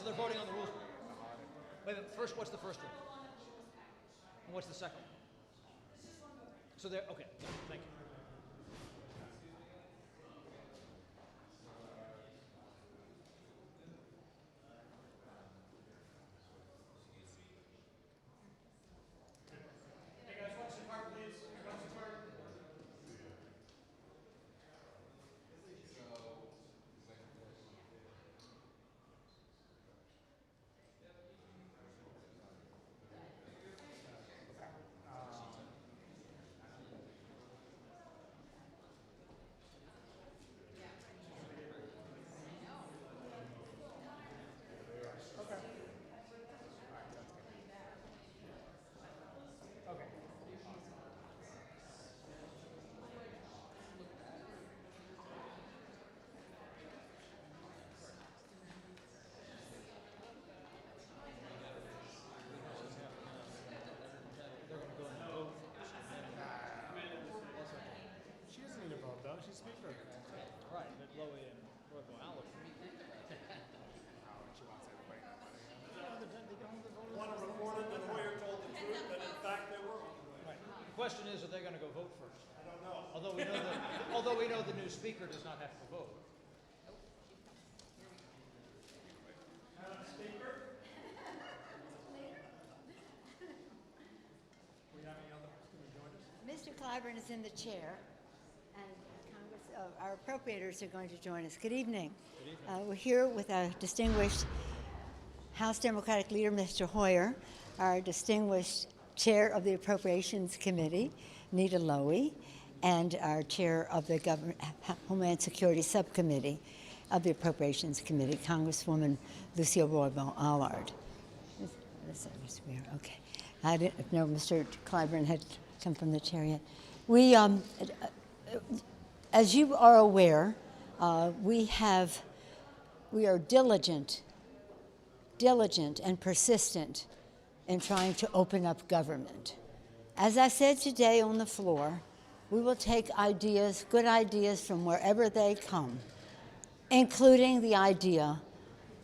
so they're voting on the rules. Wait a minute, first, what's the first one? And what's the second one? So they're, okay, thank you. She doesn't need a vote, though. She's Speaker. Right, Nita Lowey and Roybal-Allard. She wants everybody to know. One reported that Hoyer told the truth, but in fact they were. Right. The question is, are they going to go vote first? I don't know. Although we know the new speaker does not have to vote. Madam Speaker? We have any other who join us? Mr. Clyburn is in the chair, and our appropriators are going to join us. Good evening. Good evening. We're here with our distinguished House Democratic leader, Mr. Hoyer, our distinguished chair of the Appropriations Committee, Nita Lowey, and our chair of the Homeland Security Subcommittee of the Appropriations Committee, Congresswoman Lucille Roybal-Allard. Okay. I didn't know Mr. Clyburn had come from the chair yet. We, as you are aware, we are diligent and persistent in trying to open up government. As I said today on the floor, we will take ideas, good ideas from wherever they come, including the idea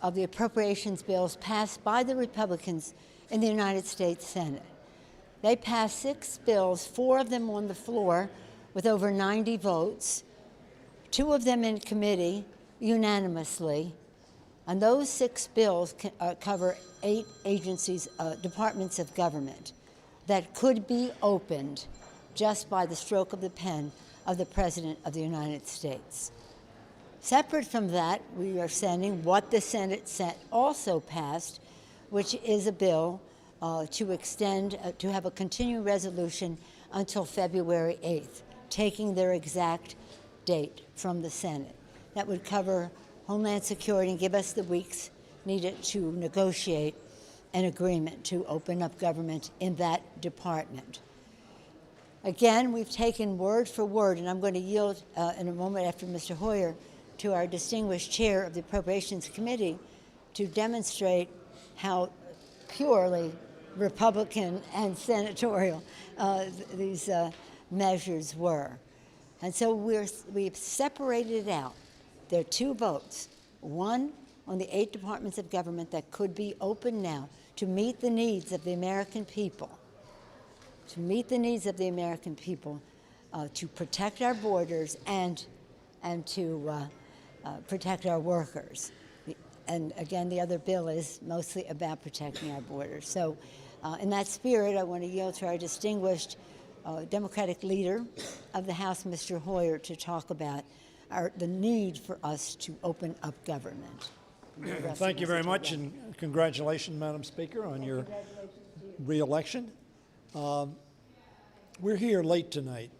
of the appropriations bills passed by the Republicans in the United States Senate. They passed 6 bills, 4 of them on the floor with over 90 votes, 2 of them in committee unanimously. And those 6 bills cover 8 agencies, departments of government that could be opened just by the stroke of the pen of the President of the United States. Separate from that, we are sending what the Senate also passed, which is a bill to extend, to have a continuing resolution until February 8th, taking their exact date from the Senate. That would cover Homeland Security and give us the weeks needed to negotiate an agreement to open up government in that department. Again, we've taken word for word, and I'm going to yield in a moment after Mr. Hoyer to our distinguished chair of the Appropriations Committee to demonstrate how purely Republican and senatorial these measures were. And so we've separated it out. There are 2 votes, one on the 8 departments of government that could be open now to meet the needs of the American people, to protect our borders and to protect our workers. And again, the other bill is mostly about protecting our borders. So in that spirit, I want to yield to our distinguished Democratic leader of the House, Mr. Hoyer, to talk about the need for us to open up government. Thank you very much, and congratulations, Madam Speaker, on your re-election. We're here late tonight,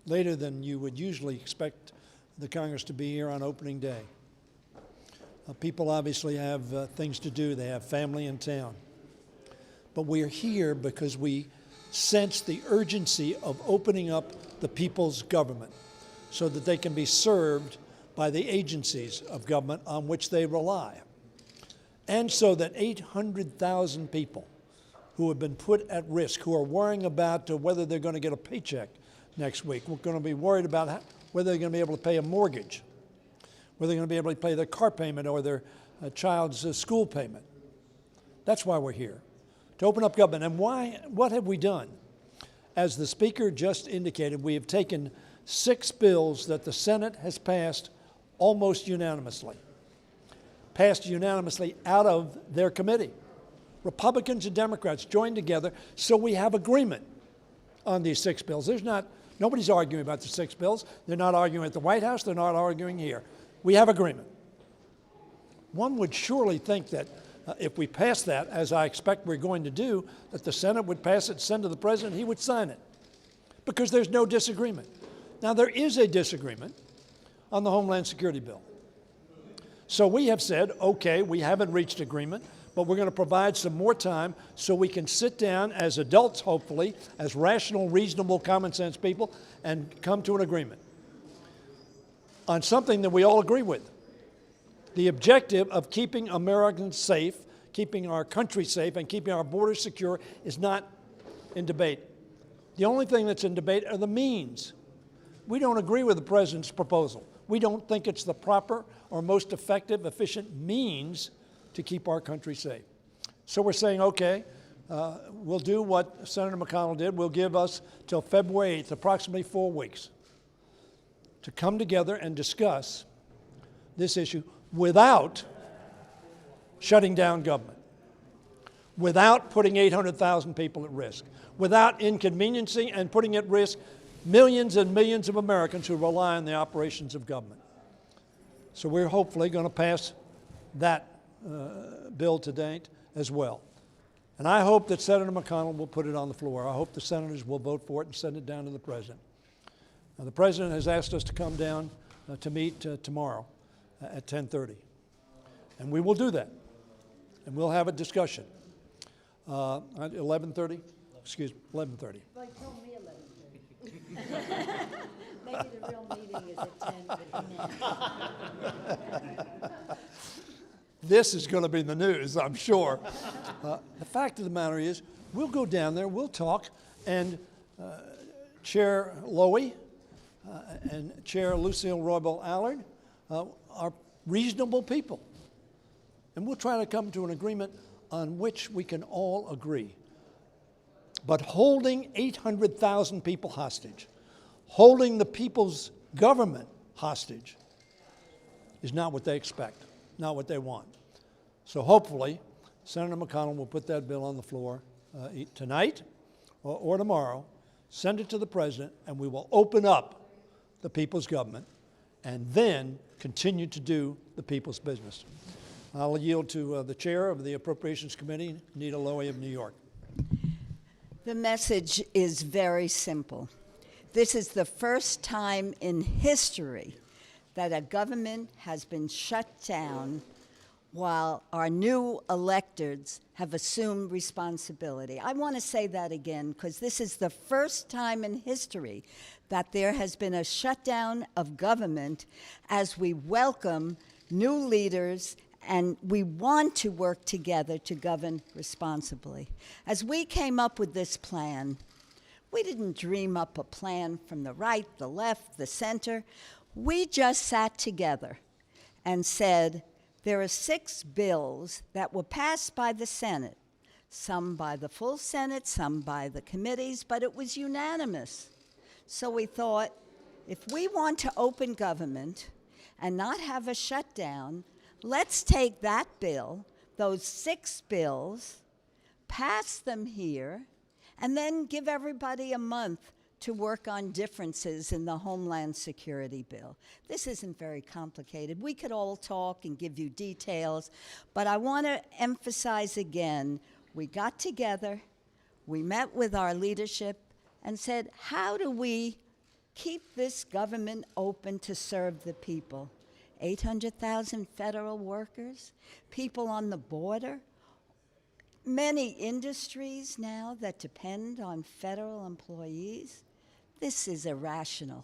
later than you would usually expect the Congress to be here on opening day. People obviously have things to do. They have family in town. But we're here because we sense the urgency of opening up the people's government so that they can be served by the agencies of government on which they rely. And so that 800,000 people who have been put at risk, who are worrying about whether they're going to get a paycheck next week, we're going to be worried about whether they're going to be able to pay a mortgage, whether they're going to be able to pay their car payment or their child's school payment. That's why we're here, to open up government. And why? What have we done? As the Speaker just indicated, we have taken 6 bills that the Senate has passed almost unanimously, out of their committee. Republicans and Democrats joined together, so we have agreement on these 6 bills. Nobody's arguing about the 6 bills. They're not arguing at the White House. They're not arguing here. We have agreement. One would surely think that if we pass that, as I expect we're going to do, that the Senate would pass it, send to the President, he would sign it, because there's no disagreement. Now, there is a disagreement on the Homeland Security bill. So we have said, okay, we haven't reached agreement, but we're going to provide some more time so we can sit down as adults, hopefully, as rational, reasonable, common sense people, and come to an agreement on something that we all agree with. The objective of keeping Americans safe, keeping our country safe, and keeping our borders secure is not in debate. The only thing that's in debate are the means. We don't agree with the President's proposal. We don't think it's the proper or most effective, efficient means to keep our country safe. So we're saying, okay, we'll do what Senator McConnell did. We'll give us till February 8th, approximately 4 weeks, to come together and discuss this issue without shutting down government, without putting 800,000 people at risk, without inconveniencing and putting at risk millions and millions of Americans who rely on the operations of government. So we're hopefully going to pass that bill today as well. And I hope that Senator McConnell will put it on the floor. I hope the senators will vote for it and send it down to the President. Now, the President has asked us to come down to meet tomorrow at 10:30. And we will do that. And we'll have a discussion. At 11:30? Excuse me, 11:30. Well, he told me 11:30. Maybe the real meeting is at 10, but This is going to be the news, I'm sure. The fact of the matter is, we'll go down there, we'll talk, and Chair Lowey and Chair Lucille Roybal-Allard are reasonable people. And we'll try to come to an agreement on which we can all agree. But holding 800,000 people hostage, holding the people's government hostage, is not what they expect, not what they want. So hopefully, Senator McConnell will put that bill on the floor tonight or tomorrow, send it to the President, and we will open up the people's government and then continue to do the people's business. I'll yield to the chair of the Appropriations Committee, Nita Lowey of New York. The message is very simple. This is the first time in history that a government has been shut down while our new electeds have assumed responsibility. I want to say that again because this is the first time in history that there has been a shutdown of government as we welcome new leaders and we want to work together to govern responsibly. As we came up with this plan, we didn't dream up a plan from the right, the left, the center. We just sat together and said, there are 6 bills that were passed by the Senate, some by the full Senate, some by the committees, but it was unanimous. So we thought, if we want to open government and not have a shutdown, let's take that bill, those 6 bills, pass them here, and then give everybody a month to work on differences in the Homeland Security bill. This isn't very complicated. We could all talk and give you details, but I want to emphasize again, we got together, we met with our leadership and said, how do we keep this government open to serve the people? 800,000 federal workers, people on the border, many industries now that depend on federal employees. This is irrational.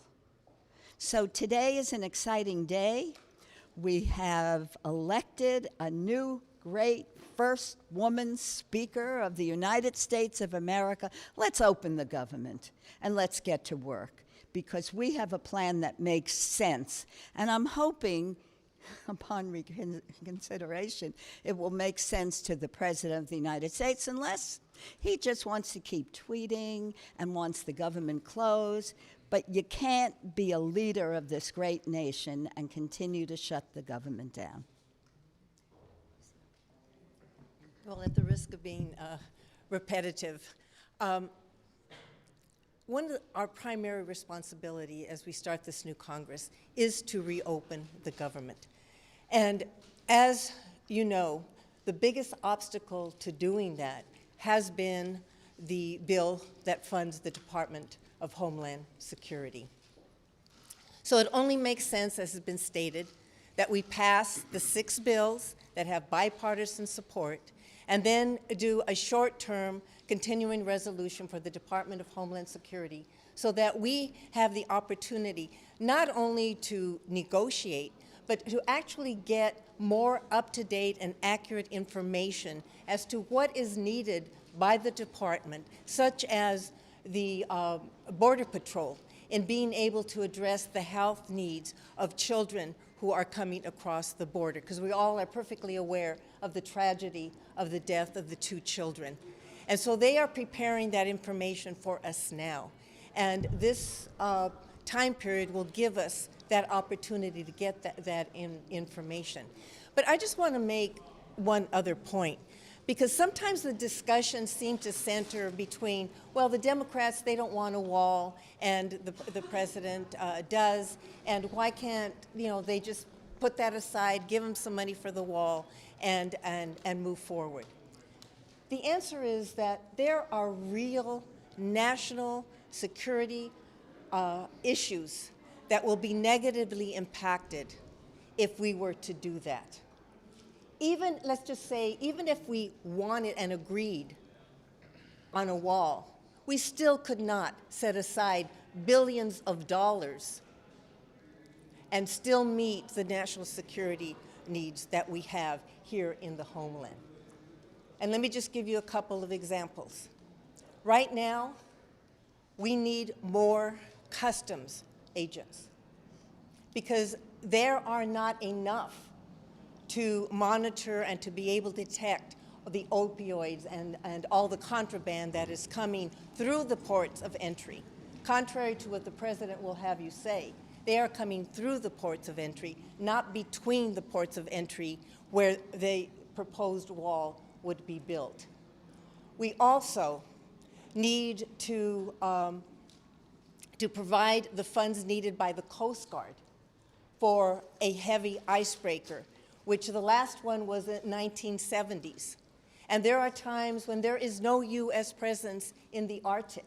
So today is an exciting day. We have elected a new great first woman speaker of the United States of America. Let's open the government and let's get to work because we have a plan that makes sense. And I'm hoping upon reconsideration, it will make sense to the President of the United States, unless he just wants to keep tweeting and wants the government closed. But you can't be a leader of this great nation and continue to shut the government down. Well, at the risk of being repetitive, one of our primary responsibility as we start this new Congress is to reopen the government. And as you know, the biggest obstacle to doing that has been the bill that funds the Department of Homeland Security. So it only makes sense, as has been stated, that we pass the 6 bills that have bipartisan support and then do a short-term continuing resolution for the Department of Homeland Security so that we have the opportunity not only to negotiate, but to actually get more up-to-date and accurate information as to what is needed by the department, such as the Border Patrol, in being able to address the health needs of children who are coming across the border, because we all are perfectly aware of the tragedy of the death of the 2 children. And so they are preparing that information for us now. And this time period will give us that opportunity to get that information. But I just want to make one other point, because sometimes the discussions seem to center between, well, the Democrats, they don't want a wall, and the president does, and why can't, they just put that aside, give them some money for the wall, and move forward. The answer is that there are real national security issues that will be negatively impacted if we were to do that. Even, let's just say, even if we wanted and agreed on a wall, we still could not set aside billions of dollars and still meet the national security needs that we have here in the homeland. And let me just give you a couple of examples. Right now, we need more customs agents because there are not enough to monitor and to be able to detect the opioids and all the contraband that is coming through the ports of entry. Contrary to what the president will have you say, they are coming through the ports of entry, not between the ports of entry where the proposed wall would be built. We also need to provide the funds needed by the Coast Guard for a heavy icebreaker, which the last one was in the 1970s. And there are times when there is no U.S. presence in the Arctic.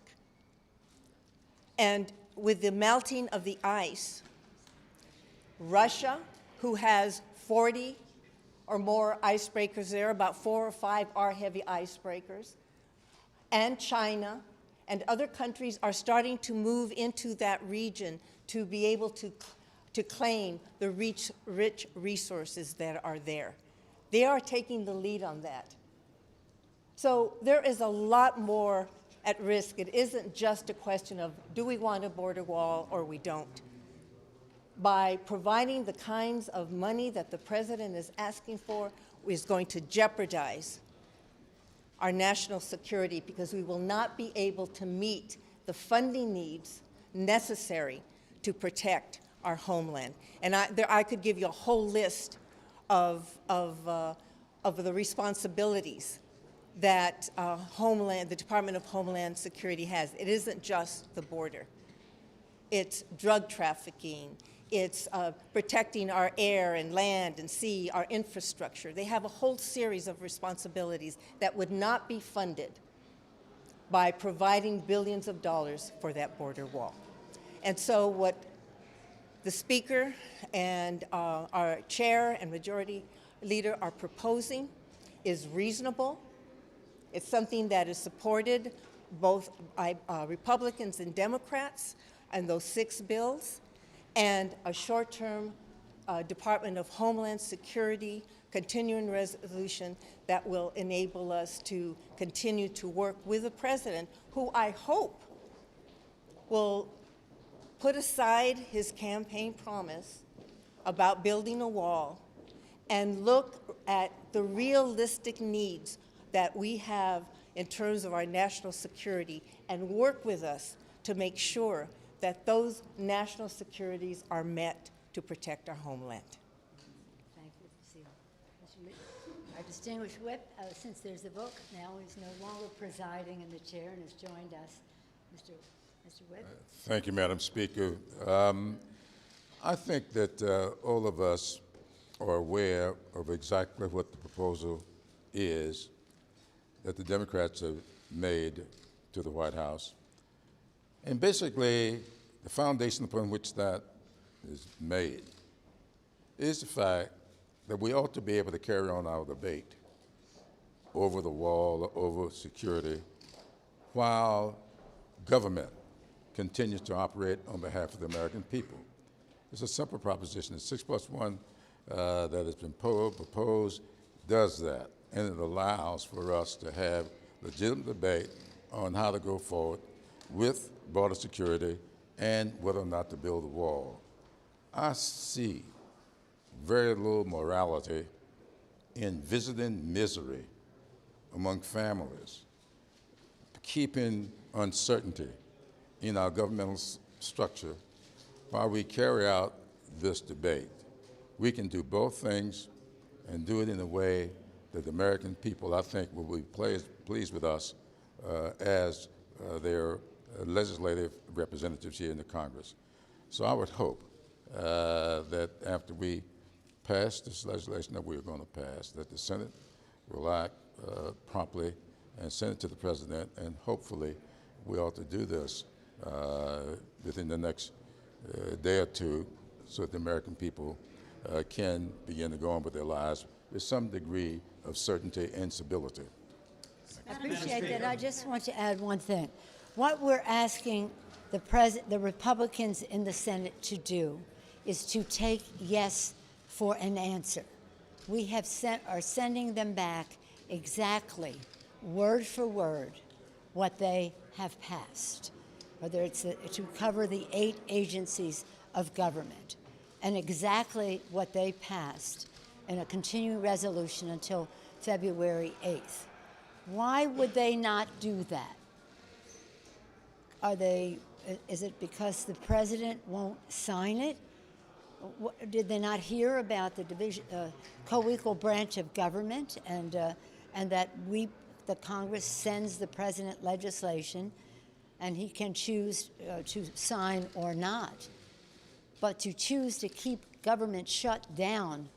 And with the melting of the ice, Russia, who has 40 or more icebreakers there, about 4 or 5 are heavy icebreakers, and China and other countries are starting to move into that region to be able to claim the rich resources that are there. They are taking the lead on that. So there is a lot more at risk. It isn't just a question of, do we want a border wall or we don't? By providing the kinds of money that the president is asking for is going to jeopardize our national security, because we will not be able to meet the funding needs necessary to protect our homeland. And I could give you a whole list of the responsibilities that the Department of Homeland Security has. It isn't just the border. It's drug trafficking. It's protecting our air and land and sea, our infrastructure. They have a whole series of responsibilities that would not be funded by providing billions of dollars for that border wall. And so what the Speaker and our Chair and Majority Leader are proposing is reasonable. It's something that is supported both by Republicans and Democrats and those 6 bills, and a short-term Department of Homeland Security continuing resolution that will enable us to continue to work with the president, who I hope will put aside his campaign promise about building a wall and look at the realistic needs that we have in terms of our national security and work with us to make sure that those national securities are met to protect our homeland. Thank you, Lucille. Our distinguished whip, since there's a vote now, is no longer presiding in the chair and has joined us. Mr. Whip. Thank you, Madam Speaker. I think that all of us are aware of exactly what the proposal is that the Democrats have made to the White House. And basically, the foundation upon which that is made is the fact that we ought to be able to carry on our debate over the wall, over security, while government continues to operate on behalf of the American people. It's a simple proposition. The 6+1 that has been proposed does that, and it allows for us to have legitimate debate on how to go forward with border security and whether or not to build a wall. I see very little morality in visiting misery among families, keeping uncertainty in our governmental structure while we carry out this debate. We can do both things and do it in a way that the American people, I think, will be pleased with us as their legislative representatives here in the Congress. So I would hope that after we pass this legislation that we're going to pass, that the Senate will act promptly and send it to the President, and hopefully we ought to do this within the next day or two so that the American people can begin to go on with their lives with some degree of certainty and stability. I appreciate that. I just want to add one thing. What we're asking the Republicans in the Senate to do is to take yes for an answer. We are sending them back exactly, word for word, what they have passed, whether it's to cover the 8 agencies of government, and exactly what they passed in a continuing resolution until February 8th. Why would they not do that? Is it because the president won't sign it? Did they not hear about the division, co-equal branch of government, and that the Congress sends the president legislation, and he can choose to sign or not? But to choose to keep government shut down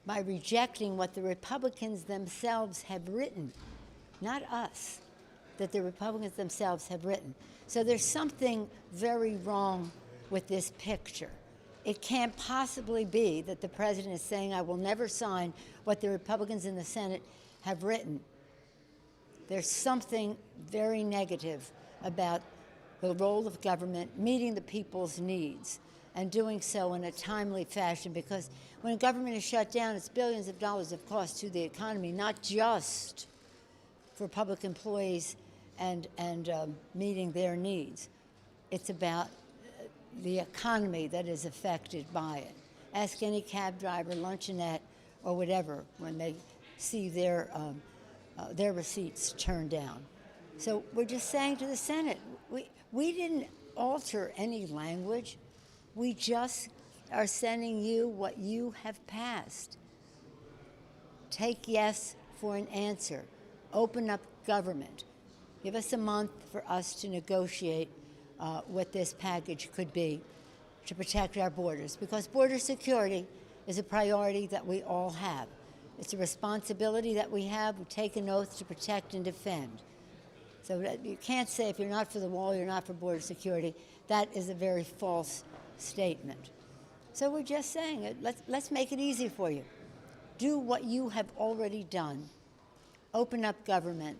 by rejecting what the Republicans themselves have written, not us, that the Republicans themselves have written. So there's something very wrong with this picture. It can't possibly be that the president is saying, I will never sign what the Republicans in the Senate have written. There's something very negative about the role of government meeting the people's needs and doing so in a timely fashion, because when government is shut down, it's billions of dollars of cost to the economy, not just for public employees and meeting their needs. It's about the economy that is affected by it. Ask any cab driver, luncheonette, or whatever when they see their receipts turned down. So we're just saying to the Senate, we didn't alter any language. We just are sending you what you have passed. Take yes for an answer. Open up government. Give us a month for us to negotiate what this package could be to protect our borders, because border security is a priority that we all have. It's a responsibility that we have. We take an oath to protect and defend. So you can't say if you're not for the wall, you're not for border security. That is a very false statement. So we're just saying it. Let's make it easy for you. Do what you have already done. Open up government.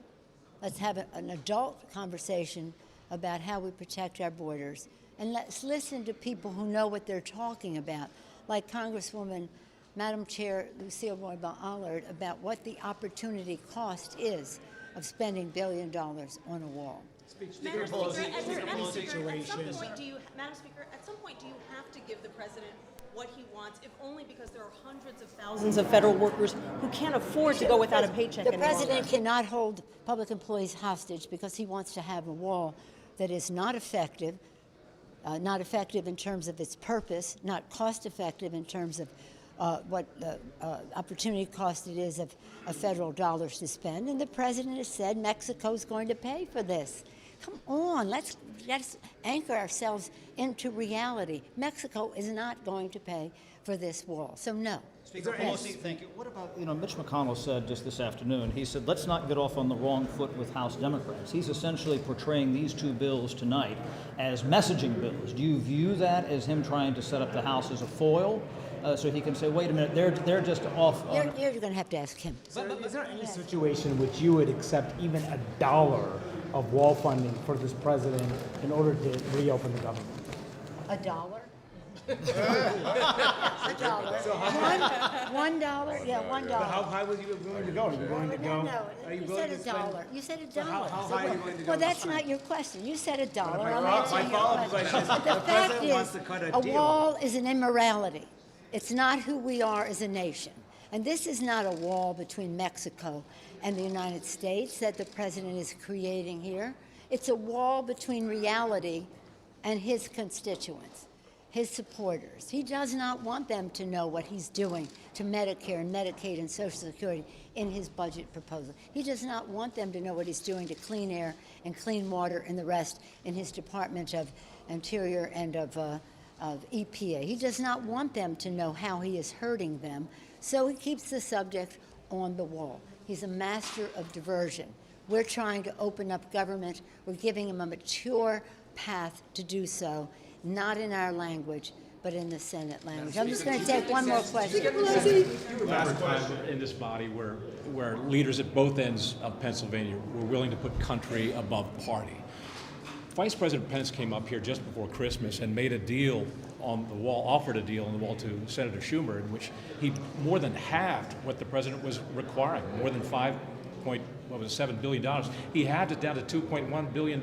Let's have an adult conversation about how we protect our borders. And let's listen to people who know what they're talking about, like Congresswoman, Madam Chair Lucille Roybal-Allard, about what the opportunity cost is of spending $1 billion on a wall. Speaker Pelosi, Madam Speaker, situation. Madam Speaker, at some point, do you have to give the president what he wants, if only because there are hundreds of thousands of federal workers who can't afford to go without a paycheck The any longer. president cannot hold public employees hostage because he wants to have a wall that is not effective in terms of its purpose, not cost effective in terms of what the opportunity cost it is of federal dollars to spend. And the president has said Mexico's going to pay for this. Come on, let's anchor ourselves into reality. Mexico is not going to pay for this wall. So no. Speaker Pelosi, thank you. What about, Mitch McConnell said just this afternoon, he said, let's not get off on the wrong foot with House Democrats. He's essentially portraying these two bills tonight as messaging bills. Do you view that as him trying to set up the House as a foil? So he can say, wait a minute, they're just off on... You're going to have to ask him. Is there any situation in which you would accept even $1 of wall funding for this president in order to reopen the government? $1? $1. $1? Yeah, $1. How high was you willing to go? Are you willing to go? No, Are you you willing said to spend? $1. You said $1. how high are you willing to go? Well, that's not your question. You said $1. I'm my answering your follow-up question. question is, But the the fact president wants is, to cut a a deal. wall is an immorality. It's not who we are as a nation. And this is not a wall between Mexico and the United States that the president is creating here. It's a wall between reality and his constituents, his supporters. He does not want them to know what he's doing to Medicare and Medicaid and Social Security in his budget proposal. He does not want them to know what he's doing to clean air and clean water and the rest in his Department of Interior and of EPA. He does not want them to know how he is hurting them, so he keeps the subject on the wall. He's a master of diversion. We're trying to open up government. We're giving him a mature path to do so, not in our language, but in the Senate language. I'm just going to take one more question. You remember a time in this body where leaders at both ends of Pennsylvania were willing to put country above party. Vice President Pence came up here just before Christmas and made a deal on the wall, offered a deal on the wall to Senator Schumer, in which he more than halved what the president was requiring, more than $7 billion. He halved it down to $2.1 billion.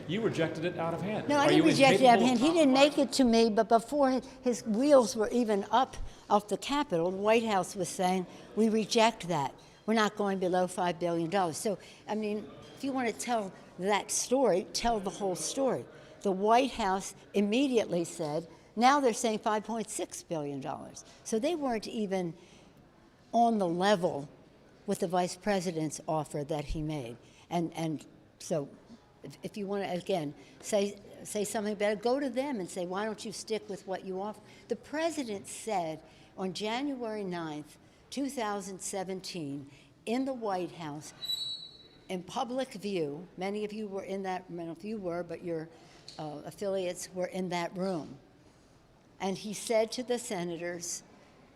You rejected it out of hand. No, I didn't reject it out of hand. He didn't make it to me, but before his wheels were even up off the Capitol, the White House was saying, we reject that. We're not going below $5 billion. So, I mean, if you want to tell that story, tell the whole story. The White House immediately said, now they're saying $5.6 billion. So they weren't even on the level with the vice president's offer that he made. And so if you want to, again, say something better, go to them and say, why don't you stick with what you offer? The president said on January 9th, 2017, in the White House, in public view, many of you were in that, I don't know if you were, but your affiliates were in that room. And he said to the senators,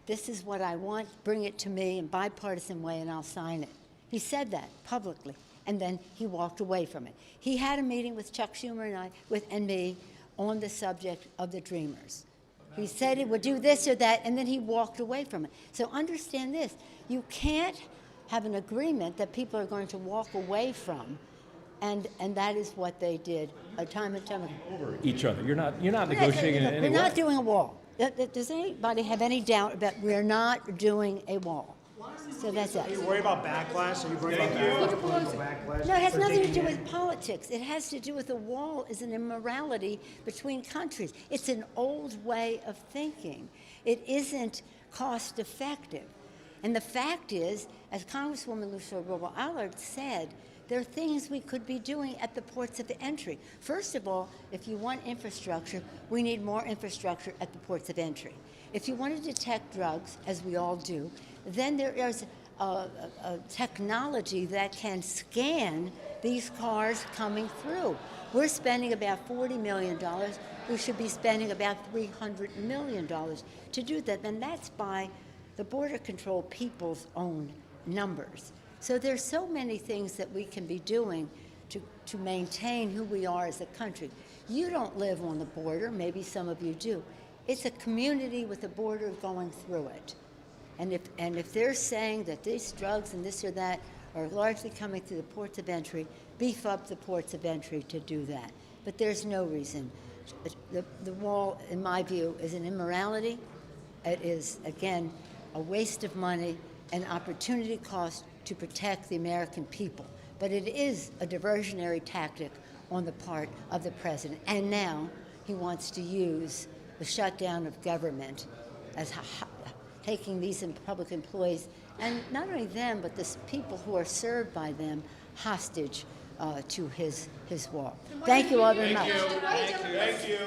this is what I want, bring it to me in bipartisan way and I'll sign it. He said that publicly, and then he walked away from it. He had a meeting with Chuck Schumer and me on the subject of the Dreamers. He said he would do this or that, and then he walked away from it. So understand this, you can't have an agreement that people are going to walk away from, and that is what they did time and time again. Over each other. You're not negotiating in any way. We're not doing a wall. Does anybody have any doubt that we're not doing a wall? So that's it. Are you worried about backlash? Are you worried about political backlash? No, it has for nothing to taking do it? with politics. It has to do with the wall is an immorality between countries. It's an old way of thinking. It isn't cost effective. And the fact is, as Congresswoman Lucille Roybal-Allard said, there are things we could be doing at the ports of entry. First of all, if you want infrastructure, we need more infrastructure at the ports of entry. If you want to detect drugs, as we all do, then there is a technology that can scan these cars coming through. We're spending about $40 million. We should be spending about $300 million to do that, and that's by the Border Control people's own numbers. So there's so many things that we can be doing to maintain who we are as a country. You don't live on the border, maybe some of you do. It's a community with a border going through it. And if they're saying that these drugs and this or that are largely coming through the ports of entry, beef up the ports of entry to do that. But there's no reason. The wall, in my view, is an immorality, It is, again, a waste of money, an opportunity cost to protect the American people. But it is a diversionary tactic on the part of the president. And now he wants to use the shutdown of government as taking these public employees, and not only them, but the people who are served by them, hostage to his walk. Thank you all very much. Thank you.